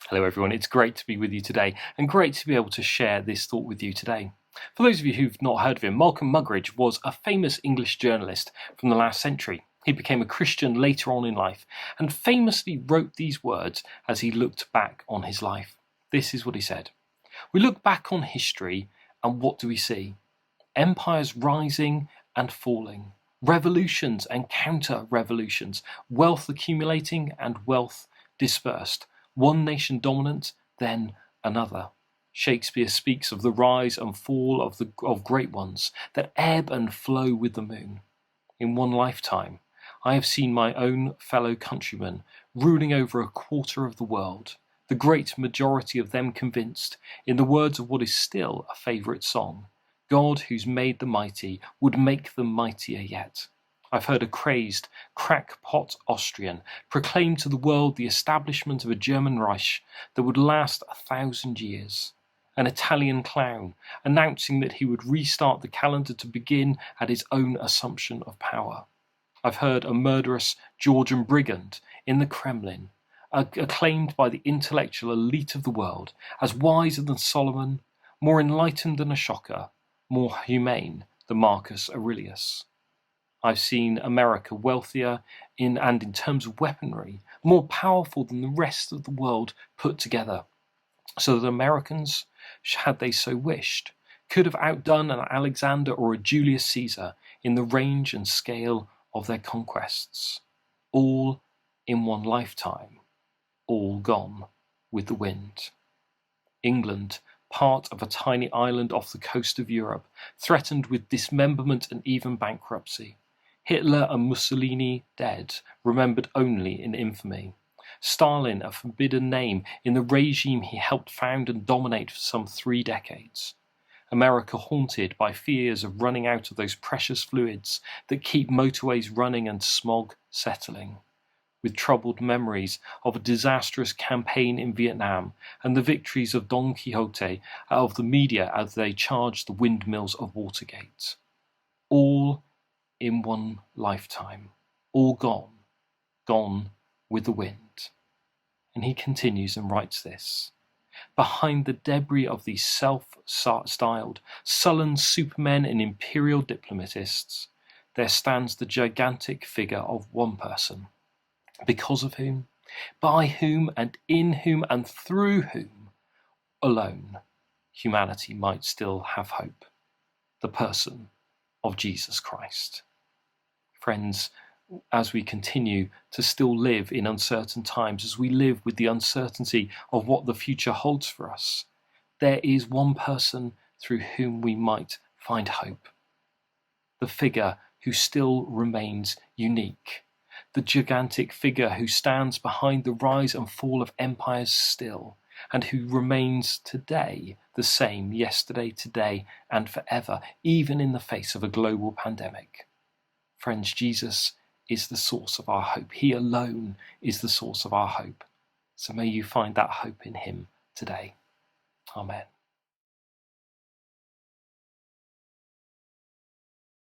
Hello everyone, it's great to be with you today and great to be able to share this thought with you today. For those of you who've not heard of him, Malcolm Muggeridge was a famous English journalist from the last century. He became a Christian later on in life and famously wrote these words as he looked back on his life. This is what he said. We look back on history and what do we see? Empires rising and falling, revolutions and counter-revolutions, wealth accumulating and wealth dispersed, one nation dominant, then another. Shakespeare speaks of the rise and fall of great ones that ebb and flow with the moon. In one lifetime, I have seen my own fellow countrymen ruling over a quarter of the world, the great majority of them convinced, in the words of what is still a favourite song, God who's made the mighty would make them mightier yet. I've heard a crazed, crackpot Austrian proclaim to the world the establishment of a German Reich that would last 1,000 years. An Italian clown announcing that he would restart the calendar to begin at his own assumption of power. I've heard a murderous Georgian brigand in the Kremlin, acclaimed by the intellectual elite of the world as wiser than Solomon, more enlightened than Ashoka, more humane than Marcus Aurelius. I've seen America wealthier in terms of weaponry, more powerful than the rest of the world put together, so that Americans, had they so wished, could have outdone an Alexander or a Julius Caesar in the range and scale of their conquests. All in one lifetime, all gone with the wind. England, part of a tiny island off the coast of Europe, threatened with dismemberment and even bankruptcy. Hitler and Mussolini dead, remembered only in infamy. Stalin a forbidden name in the regime he helped found and dominate for some 3 decades. America haunted by fears of running out of those precious fluids that keep motorways running and smog settling, with troubled memories of a disastrous campaign in Vietnam and the victories of Don Quixote of the media as they charged the windmills of Watergate. All in one lifetime, all gone with the wind. And he continues and writes this. Behind the debris of these self-styled, sullen supermen and imperial diplomatists, there stands the gigantic figure of one person, because of whom, by whom, and in whom, and through whom alone humanity might still have hope, the person of Jesus Christ. Friends, as we continue to still live in uncertain times, as we live with the uncertainty of what the future holds for us, there is one person through whom we might find hope. The figure who still remains unique, the gigantic figure who stands behind the rise and fall of empires still, and who remains today the same, yesterday, today, and forever, even in the face of a global pandemic. Friends, Jesus is the source of our hope. He alone is the source of our hope. So may you find that hope in him today. Amen.